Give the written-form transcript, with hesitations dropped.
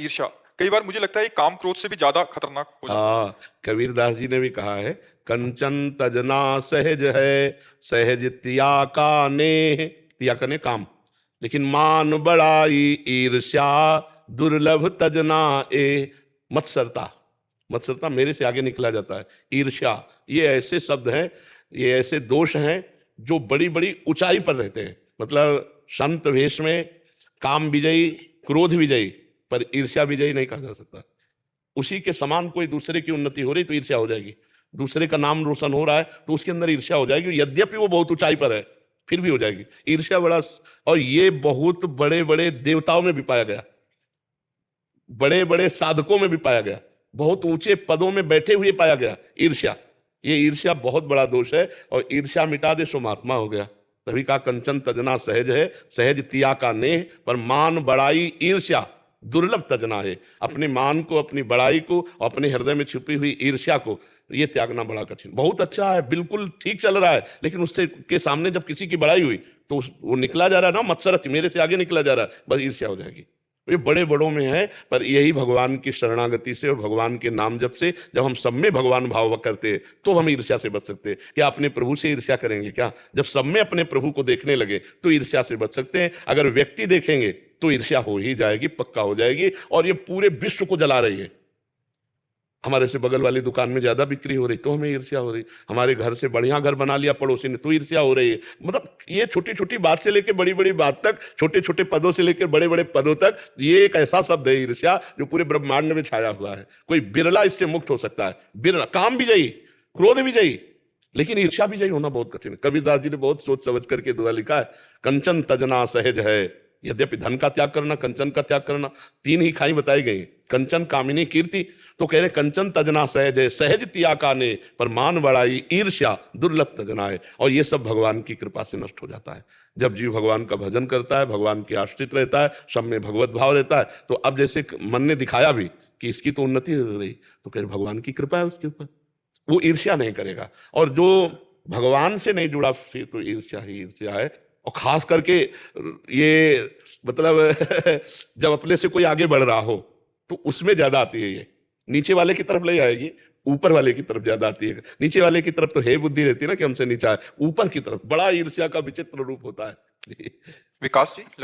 ईर्ष्या, कई बार मुझे लगता है ये काम क्रोध से भी ज्यादा खतरनाक हो जाता है। हाँ, कबीरदास जी ने भी कहा है, कंचन तजना सहज है, सहज तिया का नेह, तिया का नेह काम, लेकिन मान बड़ाई ईर्ष्या, दुर्लभ तजना ए। मत्सरता, मत्सरता मेरे से आगे निकला जाता है। ईर्ष्या, ये ऐसे शब्द हैं, ये ऐसे दोष हैं जो बड़ी बड़ी ऊंचाई पर रहते हैं। मतलब संत वेश में काम विजयी, क्रोध विजयी, पर ईर्ष्या विजयी नहीं कहा जा सकता। उसी के समान कोई दूसरे की उन्नति हो रही तो ईर्ष्या हो जाएगी, दूसरे का नाम रोशन हो रहा है तो उसके अंदर ईर्ष्या हो जाएगी, यद्यपि वो बहुत ऊंचाई पर है फिर भी हो जाएगी ईर्ष्या। बड़ा, और ये बहुत बड़े बड़े देवताओं में भी पाया गया, बड़े बड़े साधकों में भी पाया गया, बहुत ऊंचे पदों में बैठे हुए पाया गया ईर्ष्या। ये ईर्ष्या बहुत बड़ा दोष है, और ईर्ष्या मिटा दे सो महात्मा हो गया। तभी का कंचन तजना सहज है, सहज तिया का नेह, पर मान बड़ाई ईर्ष्या दुर्लभ तजना है। अपने मान को, अपनी बड़ाई को, अपने हृदय में छुपी हुई ईर्ष्या को, ये त्यागना बड़ा कठिन। बहुत अच्छा है, बिल्कुल ठीक चल रहा है, लेकिन उससे के सामने जब किसी की बड़ाई हुई तो वो निकला जा रहा है ना, मत्सरत, मेरे से आगे निकला जा रहा है, बस ईर्ष्या हो जाएगी। ये बड़े बड़ों में है, पर यही भगवान की शरणागति से और भगवान के नाम जप से जब हम सब में भगवान भाव करते हैं तो हम ईर्ष्या से बच सकते हैं। क्या अपने प्रभु से ईर्ष्या करेंगे क्या? जब सब में अपने प्रभु को देखने लगे तो ईर्ष्या से बच सकते हैं। अगर व्यक्ति देखेंगे तो ईर्ष्या हो ही जाएगी, पक्का हो जाएगी, और ये पूरे विश्व को जला रही है। हमारे से बगल वाली दुकान में ज्यादा बिक्री हो रही तो हमें ईर्ष्या हो रही, हमारे घर से बढ़िया घर बना लिया पड़ोसी ने तो ईर्ष्या हो रही है। मतलब ये छोटी छोटी बात से लेकर बड़ी बड़ी बात तक, छोटे छोटे पदों से लेकर बड़े बड़े पदों तक, ये एक ऐसा शब्द है ईर्ष्या जो पूरे ब्रह्मांड में छाया हुआ है। कोई बिरला इससे मुक्त हो सकता है, बिरला। काम विजयी, क्रोध विजयी, लेकिन ईर्ष्या विजयी होना बहुत कठिन है। कबीरदास जी ने बहुत सोच समझ करके दुआ लिखा है, कंचन तजना सहज है, यद्यपि धन का त्याग करना, कंचन का त्याग करना, तीन ही खाई बताई गई, कंचन कामिनी कीर्ति, तो कह रहे कंचन तजना सहज है, सहज तिया का ने, पर मान बड़ाई ईर्ष्या दुर्लभ तजना है। और ये सब भगवान की कृपा से नष्ट हो जाता है जब जीव भगवान का भजन करता है, भगवान के आश्रित रहता है, सब में भगवत भाव रहता है। तो अब जैसे मन ने दिखाया भी कि इसकी तो उन्नति हो रही, तो कह रहे भगवान की कृपा है उसके ऊपर, वो ईर्ष्या नहीं करेगा। और जो भगवान से नहीं जुड़ा फिर तो ईर्ष्या ही ईर्ष्या है। और खास करके ये मतलब जब अपने से कोई आगे बढ़ रहा हो तो उसमें ज्यादा आती है। ये नीचे वाले की तरफ ले आएगी, ऊपर वाले की तरफ ज्यादा आती है। नीचे वाले की तरफ तो है बुद्धि रहती है ना कि हमसे नीचा है, ऊपर की तरफ बड़ा ईर्ष्या का विचित्र रूप होता है। विकास जी,